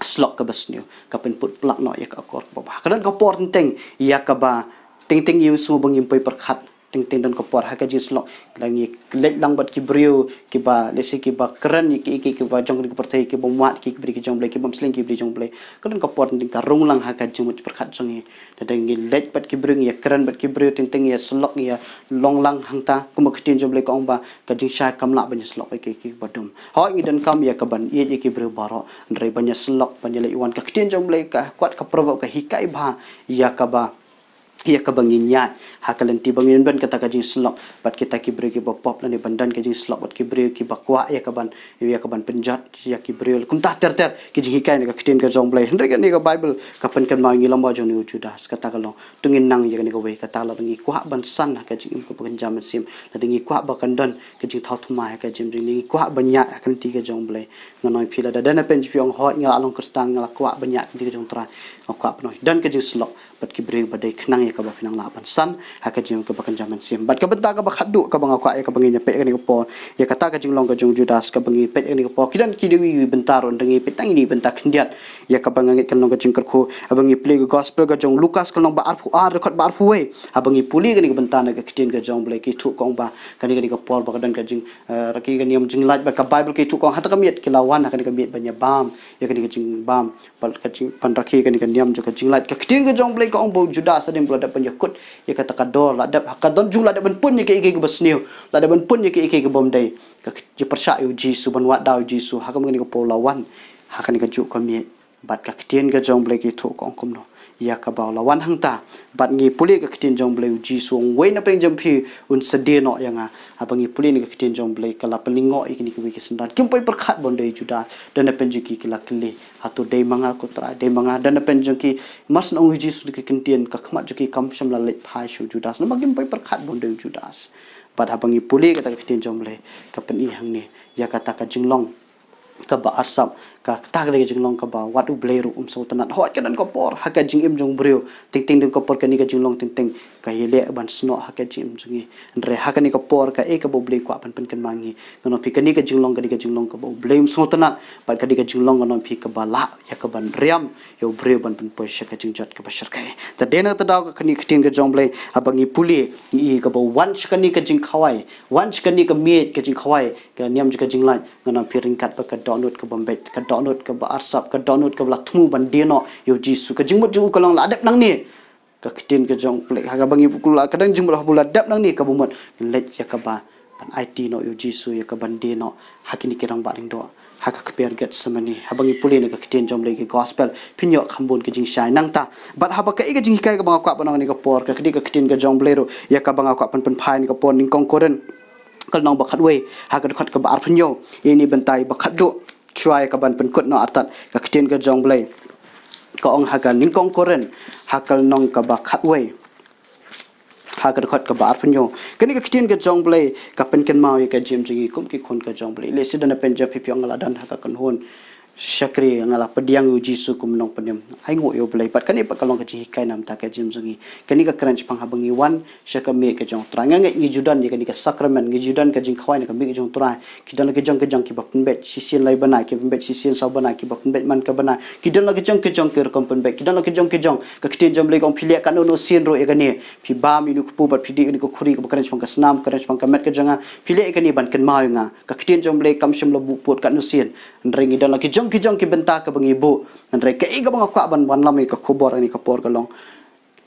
[SPEAKER 2] slok ka basnyo ka pen put plak no ya ka kor ba kadan ka por teng ya ka ba ting yu su bang impoi perkhat ting dan ka por ha ka ji slok langi let lang bat ki brio ki ba lesi ki ba kran ki ba jong ki pertai ki ba mat ki bri ki jong blai ki bam sling ki bri jong blai kadan ka por ting ka rung lang ha ka jong perkhat jong dadang let bat ki bring ya kran bat ki brio ting ya slok ya long lang hangta kuma ktin jong blai ka ong ba ka jing sha kam la ban slok ki badum ha ngi dan kam ya ka ban ye ki brio baro ndrai ban slok ban le iwan ka ktin jong blai ka kwat ka provo ka hikai ba ya ka ba ia ka bangin nya hakalan ti bangin ban kata ka jing slok bat kita ki bre ki bopop lan bandan ka jing slok bat ki bre ki bakwa ia ka ban penjat ia ki bre kum ta ter ki jing hikai ka ktin ka jong blai hendre ka ni ka bible ka pen kan ma ngi lamba jong ni judas kata ka lo tungin nang ia ni ka we kata la ngi kwa ban san ka jing ko ban jam sim la ngi kwa ba kan dan ka jing thau thuma ka jing ni kwa ban nya kan ti ka jong blai nganoi phila da dana pen piong hot ngala long kristan ngala kwa ban nya ti ka jong tra kwa panoi dan ka jing slok bat ki bre badai khnang ya ka ba finang laban san ha ka jing ka ba kan jaman sim bat ka benta ka ba khadu ka ba ngakwa ya ka bangi nya pe ka ni ko po ya kata ka jing long ka jong judas ka bangi pe ni ko po kidan ki dewi bentaron dengi petang ini benta khndiat ya ka bangi kan long ka jing kerkho abangi play gospel ka jong lukas ka long ba arpu ar record ba arpu we abangi puli ka ni ko benta na ka ktin ka jong blai ki thu kong ba ka ni ko por ba ka dan ka jing raki ka niam jing laj ba ka bible ki thu kong ha ta ka miet ki lawan ka ni ka miet banya bam ya ka ni ka jing bam bal ka jing pan raki ka ni ka niam jo ka jing laj ka ktin ka jong blai ka ong bo judas adem bro da penyakut ya kata kador la da kadon jung la da ben pun ya ke ike ke basniu la da ben pun ya ke ike ke bom dai ka je persya yu Jisu ban wat daw Jisu ha ka ngani ko polawan ha ka ni ka ju ka mi bat ka ktin ka jong blai ki thu ko ong no ya ka ba lawan hangta bat ngi puli ka ktin jong blai Jisu ong we na peng jampi un sedih no yang abangi puli ni ka ktin jong blai kala pelingo ikini ki ki sendan kimpoi perkhat bon dai juda dan na penjuki kila kli hatu dai manga ko tra dai manga dan na penjuki mas na Jisu ki kintien ka khmat juki kam sam la lep phai shu judas na magim poi perkhat bon dai judas bat abangi puli ka ktin jong blai ka pen i hang ni ya kata ka jinglong ka ba asap ka tag le jing long ka ba wat u bleru so tanat ho ka dan ko por ha ka jing im jong brio ting ting ding ko por ka ni ka jing long ting ting ka yele ban sno ha ka jing jungi andre ha ka ni ko por ka e ka bo ble ko pan pen kan mangi no pi ka ni ka jing long ka bo blame so tanat ba ka di ka jing long no pi ka ba la ya ka ban riam yo brio ban pen po sha ka jing jot ka ba shar kai ta dena ta daw ka ni ka ting ka jong ble abangi puli ni ka bo once ka ni ka jing khawai once ka ni ka meet ka jing khawai ka niam ka jing lai no pi ringkat ba ka download ka bombet ka download ka ba arsap ka download ka bla thmu ban deno yo Jisu ka jingmut ju ka long la adap nang ni ka ktin ka jong plek ha ka bangi pukula kadang jingmut bula dap nang ni ka bumut let ya ka ba ban IT no yo Jisu ya ka ban deno hakini kirang ba ring do haka keper get semani habangi puli na ka kiten jom le gospel pinyo khambun ke jing shai nang ta but haba ka ega jing kai ka banga kwa panang ni ka por ka kedi ka kiten ka jom le ro ya ka banga kwa pan phai ni ka pon ning kong koren kal nong bakhat we haka khat ka bar pinyo ini bentai bakhat do chuai ka ban pen kut no atat ka kiten ka jom le ka ong haka ning kong koren hakal nong ka bakhat we haka khat ka bar pinyo kani ka kiten ka jong ble ka pen ken mau ka jim jingi kum ki khon ka jong ble le sidana pen ja phi pyong la dan haka kan hon syakri ngala pediang uji su kum nong penem ai ngo yo ble pat kani pa kalong ka ji kai nam ta ka jim jingi kani ka crunch pang habangi wan syaka me ka jong tra ngai ngi judan ni kani ka sacrament ngi judan ka jing khwai ka me jong tra kidan ka jong ki bapun bet sisien lai bana ki bet sisien sa bana ki bapun bet man ka bana kidan la ka jong ke kom pen bet kidan la ka jong ka kiten jom ble kong philia ka no sien ro e kani phi ba mi nu ku bat phi di ni ko khuri ka crunch pang ka snam crunch pang ka met ka janga philia kani ban ken mau nga ka kiten jom ble kam shim lo bu put ka no sien ring idan la ki jong ki benta ka bangi bu andre ka iga banga kwa ban lam ni ka khobor ni ka por ka long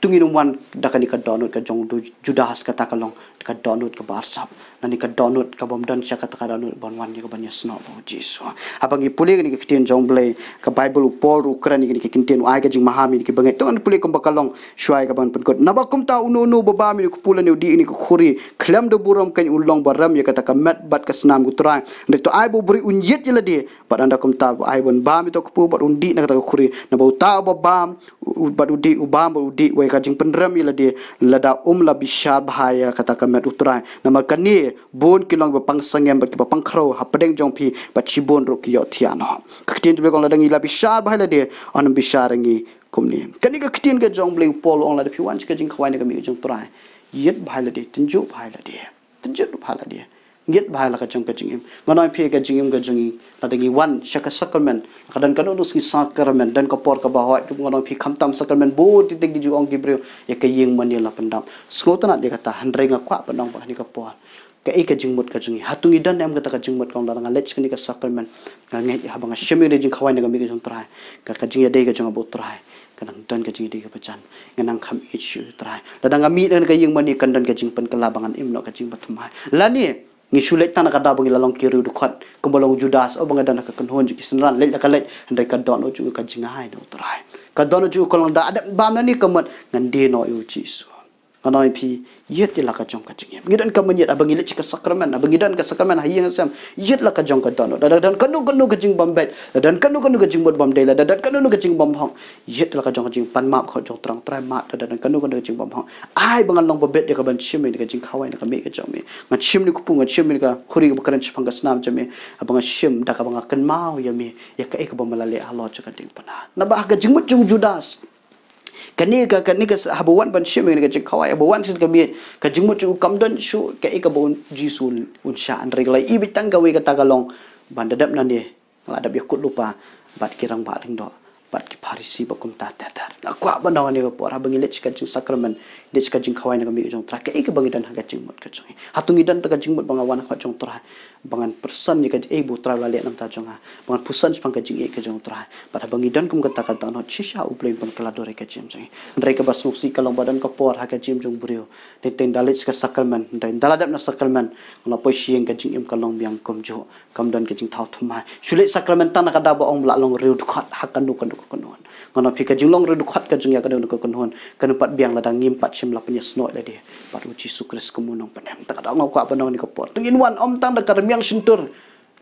[SPEAKER 2] tungin wan dakani ka download ka jong judas ka ta ka long ka download ka barsap nani ka download ka bom dan sya ka ta ka download ban wan ni ka banya sno bo jisu abangi puli ni ka kiten jong ble ka bible pol ukrani ni ka kiten ai ka jing mahami ni ka bangai tongan puli ko bakalong shwai ka ban pen kot nabakum ta unu baba mi ku pula ni di ni ku khuri khlam do buram kan ulong baram ya ka ta ka met bat ka snam gutrai ndi to ai bo buri unjet jela di bat anda kum ta ai bon ba mi to ku pu bat undi na ka ta khuri na bo ta bo bam bat udi ubam bo udi we ka jing penram ila di lada la bishar bahaya kata ka met utrai na makani bon kilong ba pang sangem ba ba pang khro ha pedeng jong phi ba chibon ro ki yo thiano ka tin be kong la dangi la bishar bahaya de on bishar ngi kumni kani ka tin ka jong ble pol ong la de phi wan ka jing khwai na ka mi jong trai yet bahaya de tinju bahaya de tinju bahaya de yet bahaya ka jong ka jing ngonoi phi ka jing ka jing la dangi wan shaka sacrament kadan kan udus ki sacrament dan ka por ka bahwa tu ngonoi phi khamtam sacrament bo ti tegi ju ong gibreu ya ka yeng mani la pendam skotana de kata handre nga kwa panong ba ni ka por ka e ka jingmut ka jingi hatungi dan em kata ka jingmut kong la nga lech ni ka sacrament nga nge ha banga shemi de jing khawai na ka mi ka jong trai ka jing de ka jong bo trai kanang dan ka jing de ka pajan nganang kham issue trai la dang mi dan ka yeng mani kan dan ka jing pen kalabangan im no ka jing batumai la ni ngi sulet tan ka da bangi lalong kiru du khat kumbalong judas o banga dan ka kanhon ju kisran lech ka lech handai ka don o ju ka jing hai no trai ka don o ju kolong da adam bam na ni kamat ngande no yu jisu kanoi phi yet la ka jong ka jing ngidan ka manyet abangi lech ka sakramen abangi dan ka sakramen hayeng sam yet la ka jong ka don dan kanu ka jing bambet dan kanu ka jing bot bam de la dan kanu ka jing bam hong yet la ka jong ka jing pan map kho jong trang trai ma dan kanu ka jing bam hong ai bangan long babet ya ka ban chim ni ka jing khawai na ka me ka jong me nga chim ni ku pu nga chim ni ka khuri ka kan chpang ka snam jame abanga chim da ka banga kan mau ya me ya ka e ka bamalale alo cha ka ding pana na ba ka jing mut jung judas kani ka habuan ban shim ni ka jing khawai habuan sin ka mi ka jing mut ju kam don shu ka e ka bon jisul un sha an regla i bitang ka we ka tagalong ban dadap na ni la da bi kut lupa bat kirang ba ling do bat ki parisi ba kum ta tar la kwa ban daw ni ka por abangi lech ka jing sakramen lech ka jing khawai na ka mi jong tra ka e ka bangi dan ha ka jing mut ka jong hatungi dan ta ka jing mut bangawan ha jong tra bangan person ni ka e bu tra la le nam ta jong ha bangan pusan pang ka jing e ka jong tra pada bangi dan kum ka ta ka tan shisha u plain pan kala dore ka jim jong ndrai ka basuk si kalong badan ka por ha ka jim jong brio de ten dalech ka sakramen ndrai daladap na sakramen na po sieng ka jing im kalong biang kom jo kam dan ka jing thau thuma shule sakramen tan ka da ba ong la long riu khat ha kan du konon ngono phi ka jing long riu khat ka jing ya ka du konon kan pat biang la dang ngim pat sim la penya snoi la de pat uji sukres kumunong panem ta ka ngau ka panong ni ka por tungin wan om tang da karmiang sintur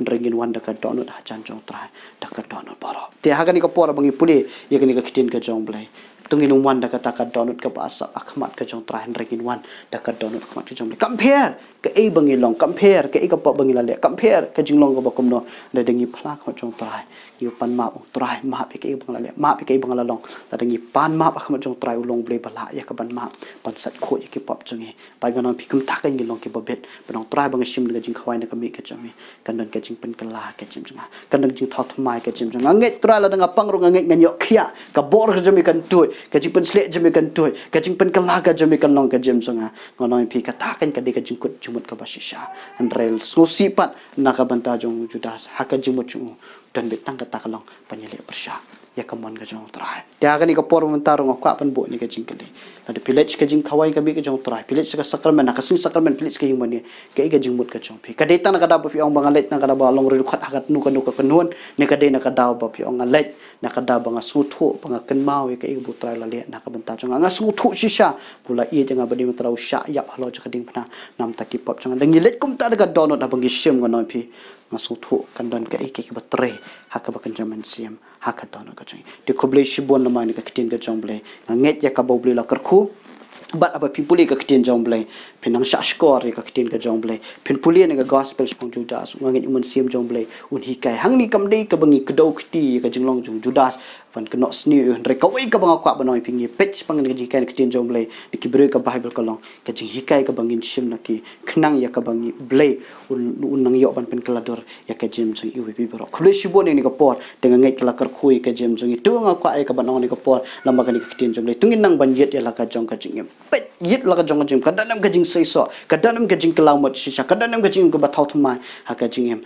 [SPEAKER 2] ndringin wan da ka donut ha chan jong trai da ka donut baro te ha ka ni ka por bangi puli ya ka ni ka kitin ka jong blai tungin wan da ka ta ka donut ka basa akhmat ka jong trai ndringin wan da ka donut akhmat ka jong compare ka e bangi long compare ka e ka pa bangi la le compare ka jing long ka ba kum no da dengi phla ka jong trai yu pan ma trai ma pe ke bang la le ma pe ke bang la long ta dengi pan ma akhmat jong trai ulong blai bala ya ka ban ma pan sat kho ya ki pop chungi pai ga no phi kum ta ka ngi long ki ba bet banong trai bang sim ga jing khawai na ka mi ka chami kan dan ka jing pen kala ka jing jang kan dan jing thau thmai ka jing jang ngai trai la dang pang ro ngai ngai khia ka bor ka jami kan tu ka jing pen slek jami kan tu ka jing pen kala ka jami kan long ka jim jang ngonoi phi ka ta kan ka de ka jing kut jumut ka basisha andrel so sipat na ka banta jong judas ha ka jing mo chung dan betang kata kalong penyelek bersya ya kemon ka jong trai dia kan ka por mentarung aku apan bo ni ka jingkele ada village ka jing kawai ka bi ka jong trai village ka sakramen ka sing sakramen village ka jing mani ka iga jing mut ka jong pi ka deta na ka da pi ong bangalet na ka da ba long ri khat hakat nu ka kanun ni ka de na ka da ba pi ong alet na ka da ba nga suthu pa nga ken mau ka iga bu trai la le na ka benta jong nga suthu shisha pula i jang ba di mentarau sya yap halo ka ding pana nam ta ki pop jong dang let kum ta da ka download na bangi shim ga no pi ngasutu kandan ka iki ba tre haka ba kan jaman siam haka dono ka chai de khoble shibon la mani ka kitin ka jomble nget ya ka boble la karkhu bat aba pipuli ka kitin jomble pinang sha skor ka kitin ka jomble pin puli ne ka gospel spong judas ngangit umun siam jomble un hikai hangni kamdei ka bangi kedau kiti ka jinglong jung judas pan keno sni re ka wei ka bang kwa banoi pingi pech pang ne jikai kitin jomble de kibre ka bible ka long ka jing hikai ka bangin sim na ki khnang ya ka bangi ble un nang yo ban pen kelador ya ka jem jung iwi bibro khoble shibon ne ka por dengan ngai kala karkhui ka jem jung tu nga kwa ai ka banong ne ka por lamba ka ni kitin jomble tungin nang ban yet ya la ka jong ka jing pet yit la ka jong ka jing ka danam ka jing sei so ka danam ka jing kalaw mat shisha ka danam ka jing ka bathau thmai ha ka jing em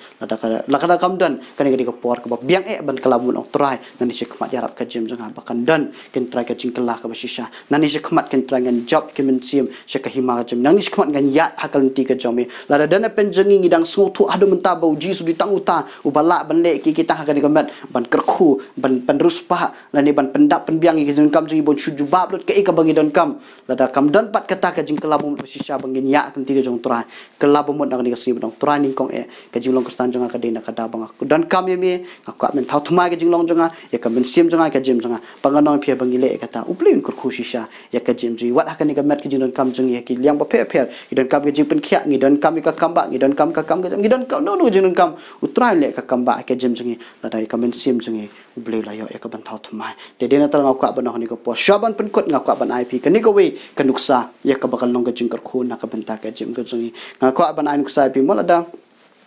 [SPEAKER 2] la ka kam dan ka ni ka por ka ba biang e ban kalaw mun trai nan ni shikmat yarap ka jem jong ha bakan dan ken trai ka jing kala ka ba shisha nan ni shikmat ken trai ngan job ke men sim shika hima ka jem nan ni shikmat ngan ya ha kal ti ka jomi la da dan pen jengi ngidang smu thu adu menta bau ji su di tang uta ubala ban le ki kita ha ka ni ka mat ban kerkhu ban penrus pa la ni ban pendap pen biang ki jeng kam jing bon shuju bab lut ke ka bangi dan kam la da kam dan pat kata ka jing kelabum shisha bangin ya kan tiga jong trai kelabum nak ni ka sim dong trai ning kong e ka jing long kestan jong ka dena ka da bang aku dan kam ye me aku men thau thma ka jing long jong ya ka men sim jong ka jem jong panganong phe bangi le kata uplin kur khu shisha ya ka jem ji wat hakan ni ka met ka jing dan kam jong ye ki liang ba phe phe idan kam ka jing pen khia ngi dan kam ka kamba ngi dan kam ka kam ka ngi dan kam no jing dan kam utrai le ka kamba ka jem jong la dai ka men sim jong uble la yo ya ka ban thau thma te dena tar ngak ba no ni ko po shaban pen kot ngak ban ip ka ni ko we ka nuksa ya ka bakal nong ka jing kar khu na ka benta ka jem ka jong ngak ban ai nuksa ip mo la da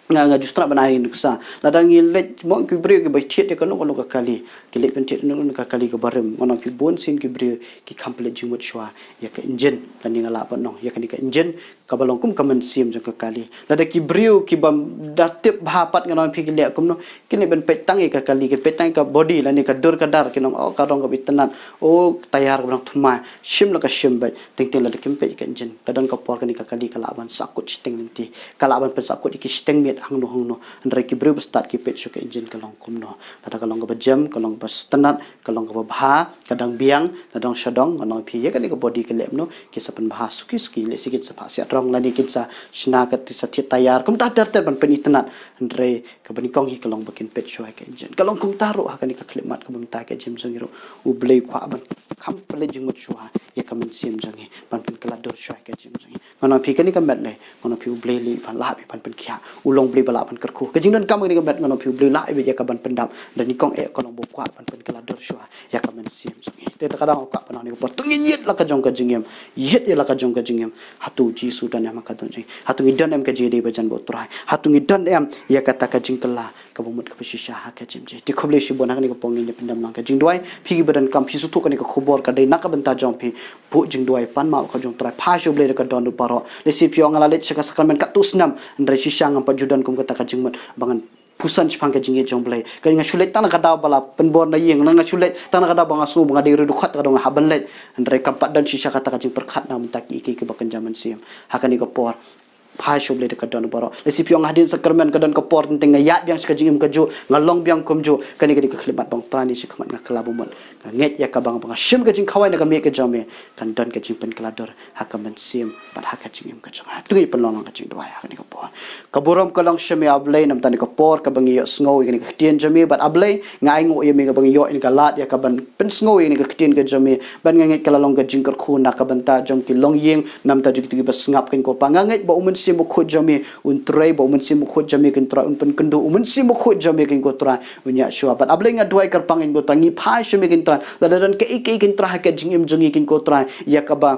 [SPEAKER 2] nga justra banai nuksa ladang ilet mo ki bri ki baithiet ka no ka kali ki le pentit no ka kali ka barem ngono ki bon sin ki bri ki complete jimut shwa ya ka engine lani ngala pa no ya ka ni ka engine ka balong kum kamen sim jang ka kali lada ki bri ki bam datip bhapat ngono pi ki le kum no ki le ben petang ka kali ki petang ka body lani ka dur ka dar ki no o ka rong ka bitanan o tayar ka thma shim la ka shim ba ting ting la kim pe ka engine ladang ka por ka ni ka kali ka laban sakut sting nanti ka laban pen sakut ki sting hang no ndre ki bru start ki pet shuka engine kalong kumno tata kalong ka jam kalong ba standard kalong ka bha kadang biang kadang shadong ngono phi ye ka ni ka body ka lem no ki sapan bha suki suki le sikit sa pha sia rong lani kin sa shna ka ti sa thi tayar kum ta ter ban pen itnat ndre ka bani kong hi kalong bakin pet shuka ka engine kalong kum taru ha ka ni ka klimat ka bam ta ka jim jongiro u blei kwa ban kham pele jing mut shuha ye ka men sim jangi ban pen kala dor shuka ka jim jangi ngono phi ka ni ka met le ngono phi u blei li ban la bi ban pen khia ulong beli balap pan kerku kejing dan kam ni gabat ngono piu beli la ibe ya kaban pendam dan nikong e kono bokwa pan pen kelador shwa ya kamen sim sungi te kadang okwa pan ni ko tungin yet la ka jong ka jingem yet ya la ka jong ka jingem hatu ji sudan ya maka donji hatu ngidan em ka jede bajan botrai hatu ngidan em ya kata ka jingkela ka bumut ka shisha ha ka jimje ti khoble shi bona ni ko pongin pendam lang ka jing duai phi badan kam phi sutu ka ni ko khobor ka dei nak benta jong phi bu jing duai pan ma ka jong trai pha shu ble ka don du paro le si phi ngala le chaka sakramen ka tusnam ndre shisha ngam pa judan kum kata ka jingmat bangan pusan chpang ka jinge jomble ka nga chulet tan ka daw bala penbor na yeng nga chulet tan ka daw banga su banga de khat ka dong habelet ndre kampat dan shisha kata ka jing perkhat na mtaki iki ke bakan jaman sim hakani ko por phai shoble de ka don baro le si pyong hadin sakramen ka don ka por teng yat biang ska jingim ka jo ngalong biang kum jo kani ka di ka khlimat bang trani si khamat nga klabumon ka nget ya ka bang bang shim ka jing khawai na ka me ka jome kan don ka jing pen klador hakaman sim pat haka jingim ka jong tu pen long ka jing dwai hakani ka por ka burom ka long shime ablay nam tan ka por ka bang yo sngo ni ka tien jome bat ablay ngai ngo ye me ka bang yo in ka lat ya ka ban pen sngo ni ka tien ka jome ban nget ka long ka jing ka khu na ka banta jong ki long yeng nam ta jik ti bas ngap ken ko pa nget ba umen si mukho jami untrai ba umen si mukho jami ken tra un pen kendo umen si mukho jami ken ko tra unya shwa bat ablay nga duai kar pangin ko tra ni phai shime ken tra la dan ke ik ken tra ha ka jing em jongi ken ko tra ya ka ba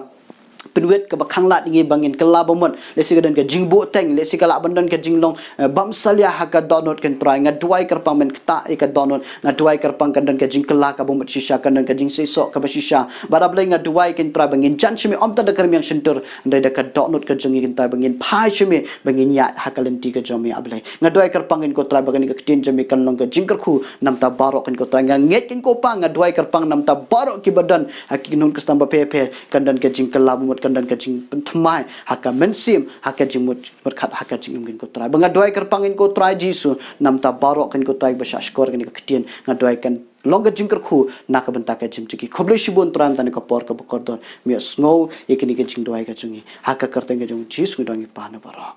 [SPEAKER 2] penuet ke bakang lat ngi bangin kala bomot lesi gadan ke jingbo teng lesi kala bandan ke jinglong bam salia haka donot kan try ngaduai kerpang men kta e ka donot ngaduai kerpang kan dan ke jingkela ka bomot shisha kan dan ke jing sesok ka shisha barablai ngaduai kan try bangin jan chimi om ta da kermiang center ndai da ka donot ka jingi kan try bangin phai chimi bangin ya haka lenti ka jomi ablai ngaduai kerpang ko try bangin ka tin jami kan long ka jingker khu nam ta barok kan ko try nget kin ko pa ngaduai kerpang nam ta barok ki badan haki nun ka stamba pepe kan dan ke jingkela kan dan kajing pentemai haka mensim haka jimut berkat haka jing mungkin ko try bangadoi kerpangin ko try jisu nam ta barok kan ko try basashkor kan ketien ngadoi kan longga jingker khu nak bentak ka jim ciki khoble shibun tram tan ka por ka bokordon mi snow ikini ka jing doi ka jungi haka kerteng ka jung jisu dongi pana bara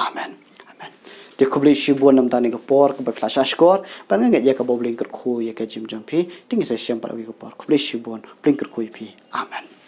[SPEAKER 2] amen amen te khoble shibun nam tan ka por ka basashkor pan ngat ya ka bobling ker khu ya ka jim jampi tingi sa syam para ka por khoble shibun blinker khu pi amen.